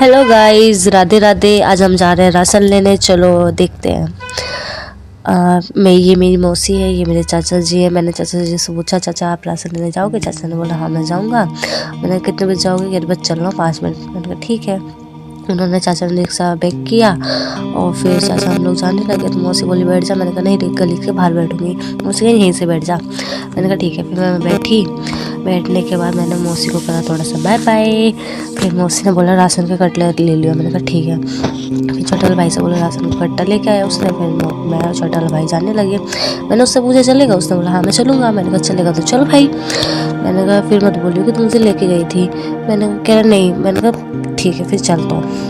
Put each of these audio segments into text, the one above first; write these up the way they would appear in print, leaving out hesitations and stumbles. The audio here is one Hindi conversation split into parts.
Hello guys, Radhe Radhe. आज हम जा रहे हैं राशन लेने, चलो देखते हैं। ये मेरी मौसी है, ये मेरे चाचा जी है। मैंने चाचा जी से पूछा, चाचा आप राशन लेने जाओगे? चाचा ने बोला हाँ मैं जाऊँगा। मैंने कितने बजे जाओगे? कहते बस चल रहा हूँ 5 मिनट। मैंने कहा ठीक है। उन्होंने चाचा ने रिक्शा बैक किया और फिर चाचा हम लोग जाने लगे। तो मौसी बोली बैठ जा। मैंने कहा नहीं, गली के बाहर बैठूंगी। मौसी कहीं यहीं से बैठ जा। मैंने कहा ठीक है। फिर मैं बैठी। बैठने के बाद मैंने मौसी को कहा थोड़ा सा बाय बाय। फिर मौसी ने बोला राशन का कट्टा ले लियो। मैंने कहा ठीक है। फिर छोटा भाई से बोला राशन का कट्टा लेके आया उसने। फिर मैं और छोटा भाई जाने लगे। मैंने उससे पूछा चलेगा? उसने बोला हाँ मैं चलूँगा। मैंने कहा चलेगा तो चल भाई। मैंने कहा फिर मत बोलियो कि तुमसे लेके गई थी। मैंने कह रहा नहीं। मैंने कहा ठीक है फिर चलता हूँ।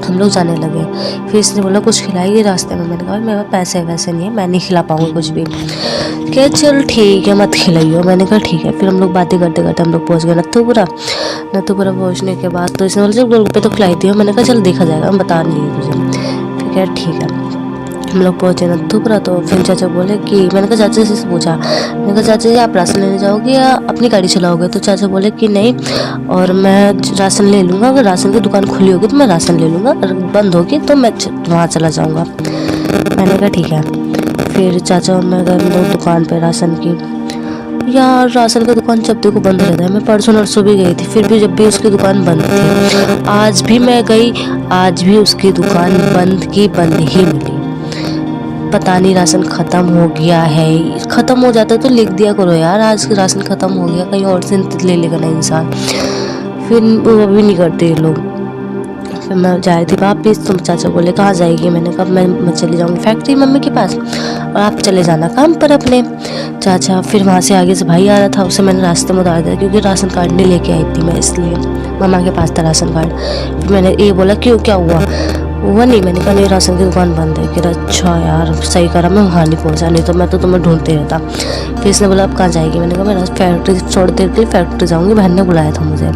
हम लोग जाने लगे। फिर इसने बोला कुछ खिलाएगी रास्ते में? मैंने कहा मेरे पास पैसे वैसे नहीं है, मैं नहीं खिला पाऊँगी कुछ भी। क्या चल ठीक है मत खिलाइयो। मैंने कहा ठीक है। फिर हम लोग बातें करते करते हम लोग पहुँच गए नत्थूपुरा। नत्थूपुरा पहुँचने के बाद तो इसने बोला चल गोलगप्पे तो खिलाई दियो। मैंने कहा चल देखा जाएगा, मैं बता नहीं रही तुझे। फिर कह ठीक है। हम लोग पहुँचे नत्थूपुरा। तो फिर चाचा बोले कि, मैंने कहा चाचा से पूछा, मैंने कहा चाचा जी आप राशन लेने जाओगे या अपनी गाड़ी चलाओगे? तो चाचा बोले कि नहीं, और मैं राशन ले लूँगा। अगर राशन की दुकान खुली होगी तो मैं राशन ले लूँगा, अगर बंद होगी तो मैं वहाँ चला जाऊँगा। मैंने कहा ठीक है। फिर चाचा और मैं गए लोग दुकान पर राशन की। यार राशन की दुकान जब देखो बंद रहता है। मैं परसों नरसों भी गई थी, फिर भी जब भी उसकी दुकान बंद थी। आज भी मैं गई, आज भी उसकी दुकान बंद की बंद ही मिली। पता नहीं राशन ख़त्म हो गया है। ख़त्म हो जाता तो लिख दिया करो यार, आज राशन ख़त्म हो गया, कहीं और से ले लेगा ना इंसान। फिर वो भी नहीं करते ये लोग। फिर मैं जा रही थी वापस। तो चाचा बोले कहाँ जाएगी? मैंने कहा मैं चली जाऊँगी फैक्ट्री मम्मी के पास, और आप चले जाना काम पर अपने। चाचा फिर वहाँ से आगे से भाई आ रहा था, उसे मैंने रास्ते में उतार दिया क्योंकि राशन कार्ड नहीं लेके आई थी मैं, इसलिए मामा के पास था राशन कार्ड। फिर मैंने ये बोला क्यों क्या हुआ? हुआ नहीं। मैंने कहा नहीं राशन की दुकान बंद है। कि अच्छा यार सही करा, मैं वहाँ नहीं पहुँचा, नहीं तो मैं तो तुम्हें ढूंढते रहता। फिर इसने बोला अब कहाँ जाएगी? मैंने कहा मैं फैक्ट्री थोड़ी देर के लिए फैक्ट्री जाऊँगी, बहन ने बुलाया था मुझे।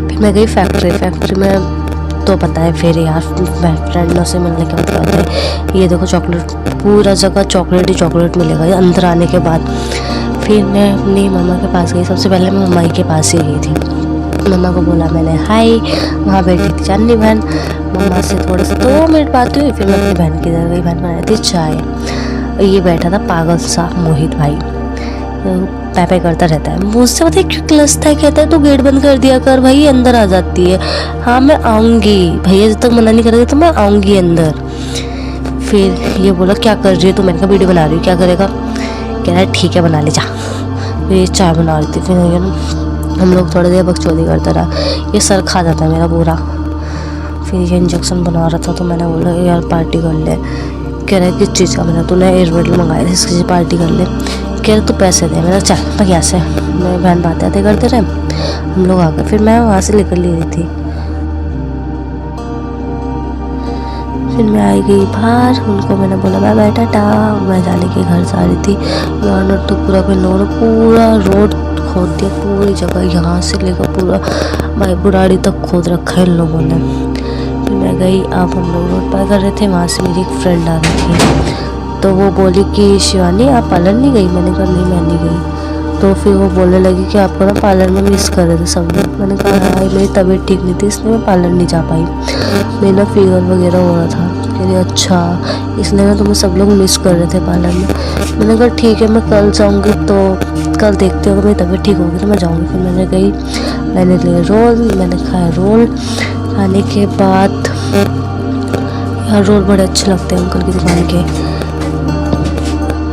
फिर मैं गई फैक्ट्री में। तो पता है फिर यार फ्रेंडों से मिलने के बाद कहते हैं ये देखो चॉकलेट, पूरा जगह चॉकलेट ही चॉकलेट मिलेगा अंदर आने के बाद। फिर मैं अपनी मम्मा के पास गई। सबसे पहले मैं मम्मा के पास ही गई थी। मम्मा को बोला मैंने हाय। वहाँ बैठी थी चांदनी बहन। मम्मा से थोड़ा सा 2 मिनट बात हुई। फिर मैं अपनी बहन की इधर गई, बहन बनाई थी चाय। ये बैठा था पागल सा मोहित भाई, पैपे करता रहता है। मुझसे पता है क्यों क्लस था, कहता है तू गेट बंद कर दिया कर भाई, अंदर आ जाती है। हाँ मैं आऊँगी भैया, जब तक मना नहीं करेगा तो मैं आऊँगी अंदर। फिर ये बोला क्या कर रही है? तो मैंने कहा वीडियो बना रही हूँ। क्या करेगा? कह रहा है ठीक है बना ले जा। फिर ये चाय बना रही थी। फिर हम लोग थोड़ी देर बकचोदी करता रहा। ये सर खा जाता है मेरा पूरा। फिर ये इंजेक्शन बना रहा था तो मैंने बोला यार पार्टी कर ले। कह रहा है किस चीज़ का? मैंने तूने एयरबड मंगाए थे इसकी पार्टी कर ले। कह रहे तो पैसे दे। मेरा चल भैया से। मेरे बहन बातें आते करते रहे, हम लोग आ गए। फिर मैं वहाँ से निकल ली थी। फिर मैं आई गई बाहर, उनको मैंने बोला बाय बाय टाटा। मैं जाने के घर जा रही थी। यार तो पूरा पूरा रोड खोद दिया, पूरी जगह यहाँ से लेकर पूरा भाई बुराड़ी तक खोद रखा है इन लोगों ने। फिर मैं गई। अब हम लोग रोड पार कर रहे थे, वहाँ से मेरी एक फ्रेंड आ रही थी। तो वो बोली कि शिवानी आप पार्लर नहीं गई? मैंने कहा नहीं मैं नहीं गई। तो फिर वो बोलने लगी कि आपको ना पार्लर में मिस कर रहे थे सब लोग। मैंने कहा हाँ मेरी तबीयत ठीक नहीं थी इसलिए मैं पार्लर नहीं जा पाई, मेरा ना फीवर वगैरह हो रहा था। कह रही अच्छा इसलिए ना तुम्हें सब लोग मिस कर रहे थे पार्लर में। मैंने कहा ठीक है मैं कल जाऊँगी, तो कल देखते हो मेरी तबीयत ठीक होगी तो मैं जाऊँगी। फिर मैंने गई, मैंने लिए रोल, मैंने खाया रोल। खाने के बाद यार रोल बड़े अच्छे लगते हैं अंकल की दुकान के।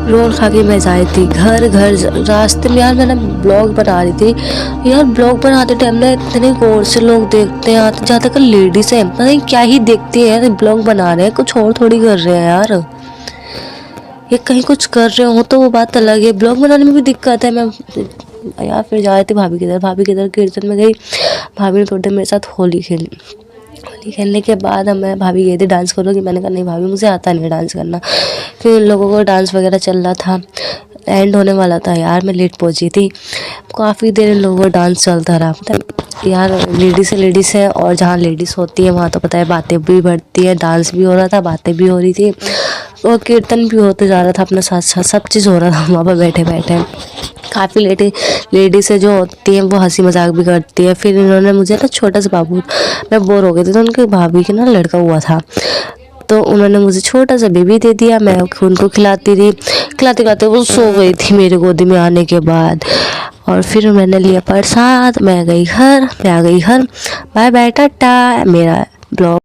रोल खा के मैं जा रही थी घर। रास्ते में यार मैंने ब्लॉग बना रही थी। यार ब्लॉग बनाते टाइम ना इतने गौर से लोग देखते हैं, आते जाते कर लेडीज है, पता नहीं क्या ही देखते हैं यार। ब्लॉग बना रहे हैं, कुछ और थोड़ी कर रहे हैं यार। ये कहीं कुछ कर रहे हो तो वो बात अलग है, ब्लॉग बनाने में भी दिक्कत है। मैं यार फिर जा रही थी भाभी के इधर कीर्तन में गई। भाभी ने थोड़ी देर मेरे साथ होली खेली। होली खेलने के बाद मैं भाभी गई थी डांस करोगी? मैंने कहा नहीं भाभी मुझे आता नहीं डांस करना। फिर इन लोगों को डांस वगैरह चल रहा था, एंड होने वाला था यार, मैं लेट पहुंची थी। काफ़ी देर इन लोगों का डांस चलता रहा। पता है यार लेडीज़ है, और जहाँ लेडीज़ होती है वहाँ तो पता है बातें भी बढ़ती है, डांस भी हो रहा था, बातें भी हो रही थी। और कीर्तन भी होते जा रहा था अपने साथ साथ, सब चीज़ हो रहा था वहाँ पर बैठे बैठे। काफ़ी लेडीज जो होती हैं वो हंसी मजाक भी करती है। फिर इन्होंने मुझे ना छोटा सा बाबू, मैं बोर हो गई थी तो उनके भाभी के ना लड़का हुआ था, तो उन्होंने मुझे छोटा सा बेबी दे दिया। मैं उनको खिलाती रही, खिलाते खिलाते वो सो गई थी मेरे गोदी में आने के बाद। और फिर मैंने लिया प्रसाद, मैं आ गई घर। बाय बाय, टाटा। मेरा ब्लॉग